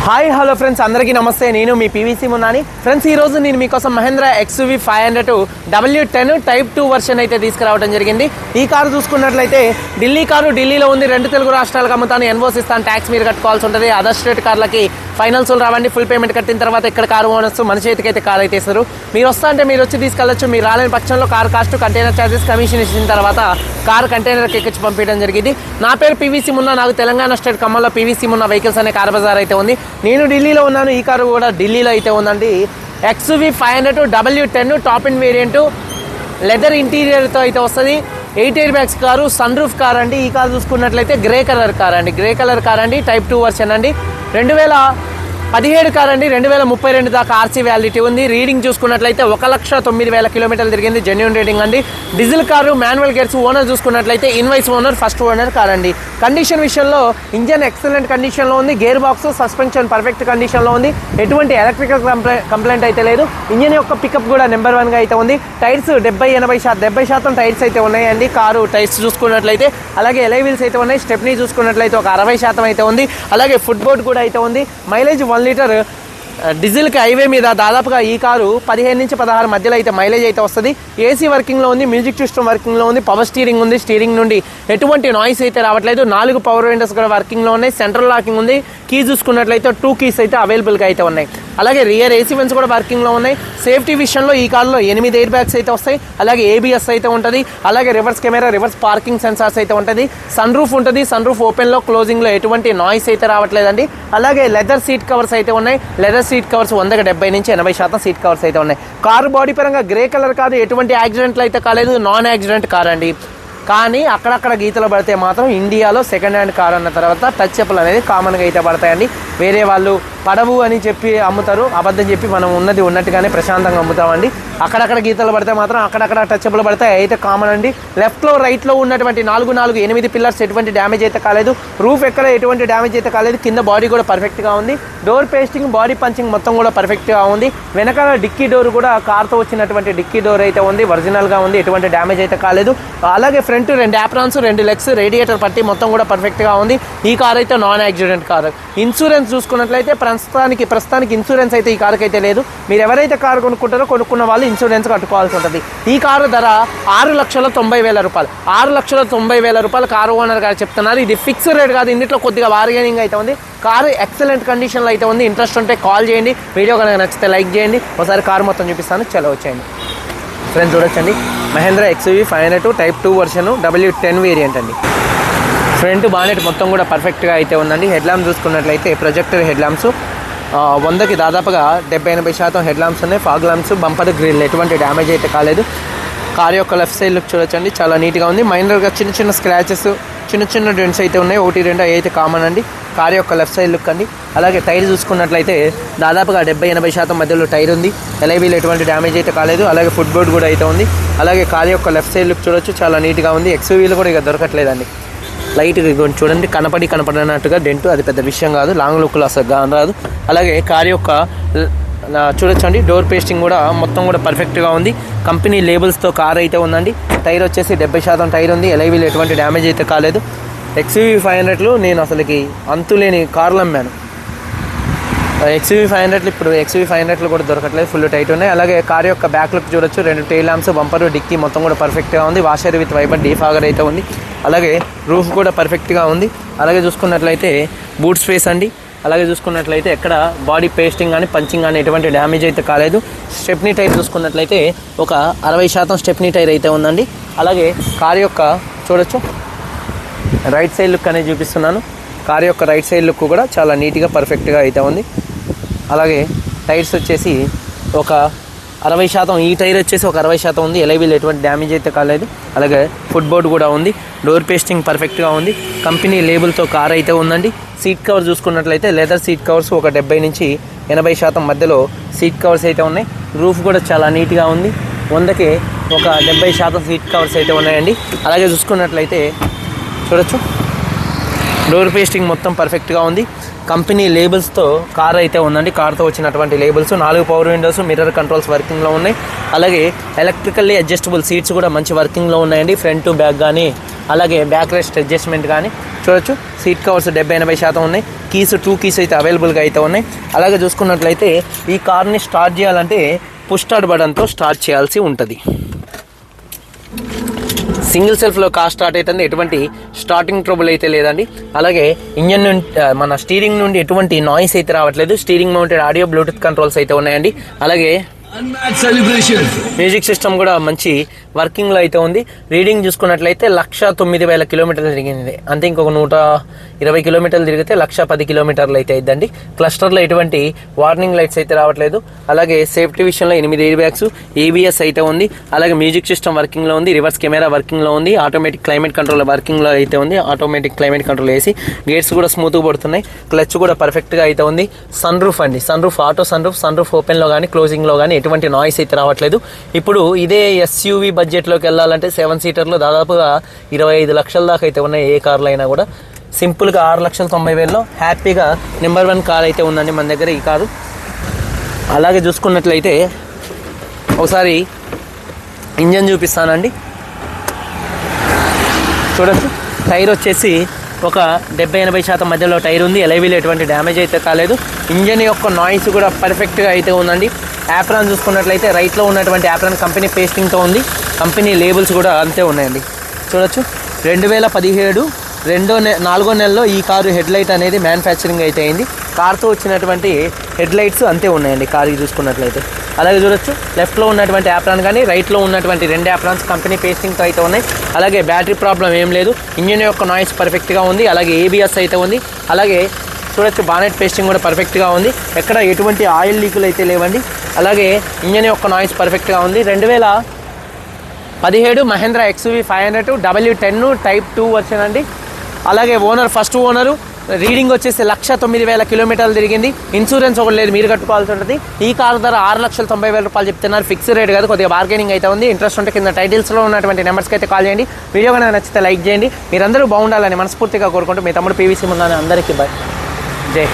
Hi hello friends, అందరికీ నమస్తే. నేను మీ పీవీసీ మున్నాని. ఫ్రెండ్స్, ఈ రోజు నేను మీకోసం Mahindra XUV 500 W10 type 2 version అయితే తీసుకురావడం జరిగింది. ఈ కారు చూసుకున్నట్లయితే ఢిల్లీ కారు, ఢిల్లీలో ఉంది. 2 తెలుగు రాష్ట్రాలకు అమ్ముతాను, ఎన్ఓసి ఇస్తాను, ట్యాక్స్ మీరు కట్టుకోవాల్సి ఉంటుంది. అదర్ స్టేట్ కార్లకి ఫైనల్స్ రావండి. ఫుల్ పేమెంట్ కట్టిన తర్వాత ఇక్కడ కారు ఓనర్స్ మన చేతికి అయితే కారు అయితే ఇస్తారు. మీరు వస్తా అంటే మీరు వచ్చి తీసుకెళ్ళచ్చు. మీరు రాలేని పక్షంలో car cost, container charges, commission ఇచ్చిన తర్వాత కారు కంటైనర్కి ఎక్కించి పంపించడం జరిగింది. నా పేరు పీవీసీ మున్నా. నాకు తెలంగాణ స్టేట్ ఖమ్మంలో పీవీసీ మున్నా వెహికల్స్ అనే కార్ బజార్ అయితే ఉంది. నేను ఢిల్లీలో ఉన్నాను. ఈ కారు కూడా ఢిల్లీలో అయితే ఉందండి. XUV 500 W10 top in variant, leather ఇంటీరియర్తో అయితే వస్తుంది. 8 air bags car, sunroof car అండి. ఈ కారు చూసుకున్నట్లయితే గ్రే కలర్ కార్ అండి. టైప్ 2 వర్షన్ అండి. 2017 కార్ అండి. 2032 దాకా ఆర్సీ వ్యాలిడిటీ ఉంది. రీడింగ్ చూసుకున్నట్లయితే 1,09,000 కిలోమీటర్లు తిరిగింది. జెన్యూన్ రేటింగ్ అండి. Diesel car, manual gears. Owner చూసుకున్నట్లయితే invoice owner, first owner car అండి. కండిషన్ విషయంలో ఇంజన్ ఎక్సలెంట్ కండిషన్లో ఉంది. గేర్ బాక్స్, సస్పెన్షన్ పర్ఫెక్ట్ కండిషన్లో ఉంది. ఎటువంటి ఎలక్ట్రికల్ కంప్లైంట్ అయితే లేదు. ఇంజన్ యొక్క పికప్ కూడా నెంబర్ 1గా అయితే ఉంది. టైర్స్ 70% టైర్స్ అయితే ఉన్నాయండి. కారు టైర్స్ చూసుకున్నట్లయితే, అలాగే ఎలై వీల్స్ అయితే ఉన్నాయి. స్టెప్నీ చూసుకున్నట్లయితే ఒక 60% అయితే ఉంది. అలాగే ఫుట్ బోర్డ్ కూడా అయితే ఉంది. మైలేజ్ 1 లీటర్ డీజిల్కి హైవే మీద దాదాపుగా ఈ కారు 15 నుంచి 16 మధ్యలో అయితే మైలేజ్ అయితే వస్తుంది. ఏసీ వర్కింగ్లో ఉంది, మ్యూజిక్ సిస్టమ్ వర్కింగ్లో ఉంది, పవర్ స్టీరింగ్ ఉంది. స్టీరింగ్ నుండి ఎటువంటి నాయిస్ అయితే రావట్లేదు. 4 పవర్ విండోస్ కూడా వర్కింగ్లో ఉన్నాయి. సెంట్రల్ లాకింగ్ ఉంది. కీ చూసుకున్నట్లయితే 2 కీస్ అయితే అవైలబుల్గా అయితే ఉన్నాయి. అలాగే రియర్ ఏసీ వెన్స్ కూడా వర్కింగ్లో ఉన్నాయి. సేఫ్టీ విషయంలో ఈ కార్లో 8 ఎయిర్ బ్యాగ్స్ అయితే వస్తాయి. అలాగే ABS అయితే ఉంటుంది. అలాగే reverse camera, reverse parking sensors అయితే ఉంటుంది. సన్ రూఫ్ ఉంటుంది. సన్ రూఫ్ ఓపెన్లో, క్లోజింగ్లో ఎటువంటి నాయిస్ అయితే రావట్లేదండి. అలాగే లెదర్ సీట్ కవర్స్ అయితే ఉన్నాయి. లెదర్ సీట్ కవర్స్ 100% నుంచి 80% సీట్ కవర్స్ అయితే ఉన్నాయి. కారు బాడీ పరంగా గ్రే కలర్ కాదు. ఎటువంటి యాక్సిడెంట్లు అయితే కాలేదు. నాన్ యాక్సిడెంట్ కార్ అండి. కానీ అక్కడక్కడ గీతలు పడితే మాత్రం ఇండియాలో సెకండ్ హ్యాండ్ కార్ అన్న తర్వాత టచ్ అప్లు అనేది కామన్గా అయితే పడతాయండి. వేరే వాళ్ళు పడవు అని చెప్పి అమ్ముతారు. అబద్ధం చెప్పి మనం ఉన్నది ఉన్నట్టుగానే ప్రశాంతంగా అమ్ముతామండి. అక్కడక్కడ గీతలు పడితే మాత్రం అక్కడక్కడ టచ్ అప్లు పడతాయి. అయితే కామన్ అండి. లెఫ్ట్లో రైట్లో ఉన్నటువంటి 8 పిల్లర్స్ ఎటువంటి డ్యామేజ్ అయితే కాలేదు. రూఫ్ ఎక్కడ ఎటువంటి డ్యామేజ్ అయితే కాలేదు. కింద బాడీ కూడా పర్ఫెక్ట్గా ఉంది. డోర్ పేస్టింగ్, బాడీ పంచింగ్ మొత్తం కూడా పర్ఫెక్ట్గా ఉంది. వెనకాల డిక్కీ డోర్ కూడా కార్తో వచ్చినటువంటి డిక్కీ డోర్ అయితే ఉంది. ఒరిజినల్గా ఉంది. ఎటువంటి డ్యామేజ్ అయితే కాలేదు. అలాగే ఫ్రంట్ 2 యాప్రాన్స్, 2 లెగ్స్, రేడియేటర్ పట్టి మొత్తం కూడా పర్ఫెక్ట్గా ఉంది. ఈ కార్ అయితే నాన్ యాక్సిడెంట్ కారు. ఇన్సూరెన్స్ చూసుకున్నట్లయితే ప్రస్తుతానికి ఇన్సూరెన్స్ అయితే ఈ కారుకి అయితే లేదు. మీరు ఎవరైతే కారు కొనుక్కున్న వాళ్ళు ఇన్సూరెన్స్ కట్టుకోవాల్సి ఉంటుంది. ఈ కారు ధర 6,90,000 రూపాయలు. 6,90,000 రూపాయలు కారు ఓనర్ గారు చెప్తున్నారు. ఇది ఫిక్స్ రేట్ కాదు. ఇందులో కొద్దిగా బార్గెనింగ్ అయితే ఉంది. కారు ఎక్సలెంట్ కండిషన్లో అయితే ఉంది. ఇంట్రెస్ట్ ఉంటే కాల్ చేయండి. వీడియో కనుక నచ్చితే లైక్ చేయండి. ఒకసారి కారు మొత్తం చూపిస్తాను. చలో వచ్చేయండి. ఫ్రెండ్స్ చూడొచ్చండి, Mahindra XUV 500 type 2 version W10 variant అండి. ఫ్రంట్ బానెట్ మొత్తం కూడా పర్ఫెక్ట్గా అయితే ఉందండి. హెడ్ ల్యాంప్ చూసుకున్నట్లయితే ప్రొజెక్టర్ హెడ్ ల్యాంప్స్ 100కి దాదాపుగా 70-80% హెడ్ ల్యాంప్స్ ఉన్నాయి. ఫాగ్ ల్యాంప్స్, బంపర్ గ్రిల్ ఎటువంటి డ్యామేజ్ అయితే కాలేదు. కార్ యొక్క లెఫ్ట్ సైడ్ లుక్ చూడొచ్చండి, చాలా నీట్గా ఉంది. మైనర్గా చిన్న స్క్రాచెస్, చిన్న డెంట్స్ అయితే ఉన్నాయి. 1-2 అయితే కామన్ అండి. కార్ యొక్క లెఫ్ట్ సైడ్ లుక్ అండి. అలాగే టైర్ చూసుకున్నట్లయితే దాదాపుగా 70-80% మధ్యలో టైర్ ఉంది. ఎలైవీలు ఎటువంటి డ్యామేజ్ అయితే కాలేదు. అలాగే ఫుట్ బోర్డ్ కూడా అయితే ఉంది. అలాగే కార్ యొక్క లెఫ్ట్ సైడ్ లుక్ చూడొచ్చు, చాలా నీట్గా ఉంది. XUVలో కూడా ఇక దొరకట్లేదండి. లైట్గా చూడండి, కనపడినట్టుగా డెంట్, అది పెద్ద విషయం కాదు. లాంగ్ లుక్లో అసలు రాదు. అలాగే కార్ యొక్క చూడొచ్చండి, డోర్ పేస్టింగ్ కూడా మొత్తం కూడా పర్ఫెక్ట్గా ఉంది. కంపెనీ లేబుల్స్తో కార్ అయితే ఉందండి. టైర్ వచ్చేసి 70% టైర్ ఉంది. ఎలైవీలు ఎటువంటి డ్యామేజ్ అయితే కాలేదు. XUV 500లో నేను అసలుకి అంతులేని కార్లు అమ్మాను. XUV 500 ఇప్పుడు XUV 500లో కూడా దొరకట్లేదు. ఫుల్ టైట్ ఉన్నాయి. అలాగే కార్ యొక్క బ్యాక్ లుక్ చూడొచ్చు, 2 టైల్ ల్యాంప్స్, బంపర్, డిక్కీ మొత్తం కూడా పర్ఫెక్ట్గా ఉంది. వాషర్ విత్ వైపర్ డీఫాగర్ అయితే ఉంది. అలాగే రూఫ్ కూడా పర్ఫెక్ట్గా ఉంది. అలాగే చూసుకున్నట్లయితే బూట్ స్పేస్ అండి. అలాగే చూసుకున్నట్లయితే ఎక్కడ బాడీ పేస్టింగ్ కానీ పంచింగ్ కానీ ఎటువంటి డ్యామేజ్ అయితే కాలేదు. స్టెప్నీ టైర్ చూసుకున్నట్లయితే ఒక 60% స్టెప్నీ టైర్ అయితే ఉందండి. అలాగే కార్ యొక్క చూడొచ్చు రైట్ సైడ్ లుక్ అనేది చూపిస్తున్నాను. కార్ యొక్క రైట్ సైడ్ లుక్ కూడా చాలా నీట్గా పర్ఫెక్ట్గా అయితే ఉంది. అలాగే టైర్స్ వచ్చేసి ఒక 60%, ఈ టైర్ వచ్చేసి ఒక 60% ఉంది. ఎలైవీలు ఎటువంటి డ్యామేజ్ అయితే కాలేదు. అలాగే ఫుట్ బోర్డ్ కూడా ఉంది. డోర్ పేస్టింగ్ పర్ఫెక్ట్గా ఉంది. కంపెనీ లేబుల్తో కార్ అయితే ఉందండి. సీట్ కవర్ చూసుకున్నట్లయితే లెదర్ సీట్ కవర్స్ ఒక 70-80% మధ్యలో సీట్ కవర్స్ అయితే ఉన్నాయి. రూఫ్ కూడా చాలా నీట్గా ఉంది. 100కి ఒక 70% సీట్ కవర్స్ అయితే ఉన్నాయండి. అలాగే చూసుకున్నట్లయితే చూడొచ్చు, డోర్ పేస్టింగ్ మొత్తం పర్ఫెక్ట్గా ఉంది. కంపెనీ లేబుల్స్తో కార్ అయితే ఉందండి. కార్తో వచ్చినటువంటి labels, 4 power windows, mirror controls వర్కింగ్లో ఉన్నాయి. అలాగే ఎలక్ట్రికల్లీ అడ్జస్టబుల్ సీట్స్ కూడా మంచి వర్కింగ్లో ఉన్నాయండి. ఫ్రంట్ టు బ్యాక్ కానీ, అలాగే బ్యాక్ రెస్ట్ అడ్జస్ట్మెంట్ కానీ చూడొచ్చు. సీట్ కవర్స్ 70-80% ఉన్నాయి. కీస్ 2 కీస్ అయితే అవైలబుల్గా అయితే ఉన్నాయి. అలాగే చూసుకున్నట్లయితే ఈ కార్ని స్టార్ట్ చేయాలంటే పుష్ స్టార్ట్ బటన్తో స్టార్ట్ చేయాల్సి ఉంటుంది. సింగిల్ సెల్ఫ్లో కార్ స్టార్ట్ అవుతుంది. ఎటువంటి స్టార్టింగ్ ట్రబుల్ అయితే లేదండి. అలాగే ఇంజన్ నుండి మన స్టీరింగ్ నుండి ఎటువంటి నాయిస్ అయితే రావట్లేదు. Steering mounted audio Bluetooth controls అయితే ఉన్నాయండి. అలాగే మ్యూజిక్ సిస్టమ్ కూడా మంచి వర్కింగ్లో అయితే ఉంది. రీడింగ్ చూసుకున్నట్లయితే 109,000 కిలోమీటర్లు తిరిగింది. అంతే ఇంకొక 120 కిలోమీటర్లు తిరిగితే 110 కిలోమీటర్లు అయితే అయిద్దండి. క్లస్టర్లో ఎటువంటి వార్నింగ్ లైట్స్ అయితే రావట్లేదు. అలాగే సేఫ్టీ విషయంలో 8 ఎయిర్ బ్యాగ్స్, ABS అయితే ఉంది. అలాగే మ్యూజిక్ సిస్టమ్ వర్కింగ్లో ఉంది. రివర్స్ కెమెరా వర్కింగ్లో ఉంది. ఆటోమేటిక్ క్లైమేట్ కంట్రోల్ వర్కింగ్లో అయితే ఉంది. ఆటోమేటిక్ క్లైమేట్ కంట్రోల్ వేసి గేట్స్ కూడా స్మూత్గా పడుతున్నాయి. క్లచ్ కూడా పర్ఫెక్ట్గా అయితే ఉంది. సన్ రూఫ్ అండి, sunroof auto sunroof ఓపెన్లో కానీ క్లోజింగ్లో కానీ ఎటువంటి నాయిస్ అయితే రావట్లేదు. ఇప్పుడు ఇదే SUV బడ్జెట్లోకి వెళ్ళాలంటే 7 సీటర్లు దాదాపుగా 25 లక్షల దాకా అయితే ఉన్నాయి. ఏ కార్లు అయినా కూడా సింపుల్గా 6,90,000లో హ్యాపీగా నెంబర్ 1 కార్ అయితే ఉందండి మన దగ్గర ఈ కారు. అలాగే చూసుకున్నట్లయితే ఒకసారి ఇంజన్ చూపిస్తానండి. చూడొచ్చు, టైర్ వచ్చేసి ఒక 70-80% మధ్యలో టైర్ ఉంది. ఎలైవీలో ఎటువంటి డ్యామేజ్ అయితే కాలేదు. ఇంజన్ యొక్క నాయిస్ కూడా పర్ఫెక్ట్గా అయితే ఉందండి. యాప్రాన్ చూసుకున్నట్లయితే రైట్లో ఉన్నటువంటి యాప్రాన్ కంపెనీ పేస్టింగ్తో ఉంది. కంపెనీ లేబుల్స్ కూడా అంతే ఉన్నాయండి. చూడొచ్చు, 2017 4వ నెలలో ఈ కారు హెడ్ లైట్ అనేది మ్యానుఫ్యాక్చరింగ్ అయితే అయింది. కార్తో వచ్చినటువంటి హెడ్ లైట్స్ అంతే ఉన్నాయండి కార్కి చూసుకున్నట్లయితే. అలాగే చూడొచ్చు, లెఫ్ట్లో ఉన్నటువంటి యాప్రాన్ కానీ రైట్లో ఉన్నటువంటి 2 యాప్రాన్స్ కంపెనీ పేస్టింగ్తో అయితే ఉన్నాయి. అలాగే బ్యాటరీ ప్రాబ్లం ఏం లేదు. ఇంజిన్ యొక్క నాయిస్ పర్ఫెక్ట్గా ఉంది. అలాగే ABS అయితే ఉంది. అలాగే చూడొచ్చు, బానెట్ పేస్టింగ్ కూడా పర్ఫెక్ట్గా ఉంది. ఎక్కడ ఎటువంటి ఆయిల్ లీకులు అయితే లేవండి. అలాగే ఇంజన్ యొక్క నాయిస్ పర్ఫెక్ట్గా ఉంది. 2017 Mahindra XUV 500 W10 Type 2 version అండి. అలాగే ఫస్ట్ ఓనరు రీడింగ్ వచ్చేసి 109,000 కిలోమీటర్లు తిరిగింది. ఇన్సూరెన్స్ ఒకటి లేదు, మీరు కట్టుకోవాల్సి ఉంటుంది. ఈ కార్ ధర 6,90,000 రూపాయలు చెప్తున్నారు. ఫిక్స్డ్ రేట్ కాదు, కొద్దిగా బార్గెనింగ్ అయితే ఉంది. ఇంట్రెస్ట్ ఉంటే కింద టైటిల్స్లో ఉన్నటువంటి నెంబర్స్కి అయితే కాల్ చేయండి. వీడియో కనుక నచ్చితే లైక్ చేయండి. మీరందరూ బాగుండాలని మనస్ఫూర్తిగా కోరుకుంటూ మీ తమ్ముడు PVC ముందని అందరికీ బాయ్. జై.